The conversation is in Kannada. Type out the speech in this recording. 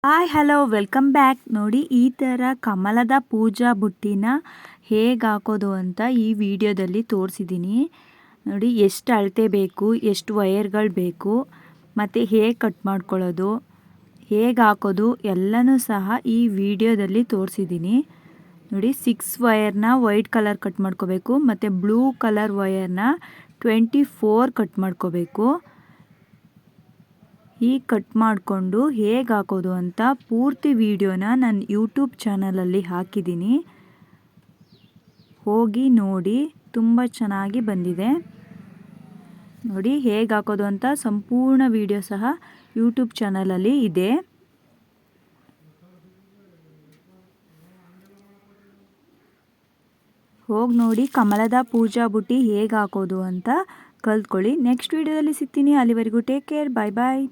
Hi hello welcome back. ನೋಡಿ ಈ ಥರ ಕಮಲದ ಪೂಜಾ ಬುಟ್ಟಿನ ಹೇಗೆ ಹಾಕೋದು ಅಂತ ಈ ವಿಡಿಯೋದಲ್ಲಿ ತೋರಿಸಿದ್ದೀನಿ. ನೋಡಿ ಎಷ್ಟು ಅಳತೆ ಬೇಕು, ಎಷ್ಟು ವಯರ್ಗಳು ಬೇಕು ಮತ್ತು ಹೇಗೆ ಕಟ್ ಮಾಡ್ಕೊಳ್ಳೋದು, ಹೇಗೆ ಹಾಕೋದು ಎಲ್ಲನೂ ಸಹ ಈ ವಿಡಿಯೋದಲ್ಲಿ ತೋರಿಸಿದ್ದೀನಿ. ನೋಡಿ 6 ವಯರ್ನ ವೈಟ್ ಕಲರ್ ಕಟ್ ಮಾಡ್ಕೋಬೇಕು ಮತ್ತು ಬ್ಲೂ ಕಲರ್ ವಯರ್ನ 24 ಕಟ್ ಮಾಡ್ಕೋಬೇಕು. ಹೀಗೆ ಕಟ್ ಮಾಡಿಕೊಂಡು ಹೇಗೆ ಹಾಕೋದು ಅಂತ ಪೂರ್ತಿ ವಿಡಿಯೋನ ನನ್ನ ಯೂಟ್ಯೂಬ್ ಚಾನಲಲ್ಲಿ ಹಾಕಿದ್ದೀನಿ, ಹೋಗಿ ನೋಡಿ. ತುಂಬ ಚೆನ್ನಾಗಿ ಬಂದಿದೆ. ನೋಡಿ ಹೇಗೆ ಹಾಕೋದು ಅಂತ ಸಂಪೂರ್ಣ ವಿಡಿಯೋ ಸಹ ಯೂಟ್ಯೂಬ್ ಚಾನಲಲ್ಲಿ ಇದೆ. ಹೋಗಿ ನೋಡಿ ಕಮಲದ ಪೂಜಾ ಬುಟ್ಟಿ ಹೇಗೆ ಹಾಕೋದು ಅಂತ ಕಲ್ತ್ಕೊಳ್ಳಿ. ನೆಕ್ಸ್ಟ್ ವಿಡಿಯೋದಲ್ಲಿ ಸಿಗ್ತೀನಿ. ಅಲ್ಲಿವರೆಗೂ ಟೇಕ್ ಕೇರ್, ಬಾಯ್ ಬಾಯ್.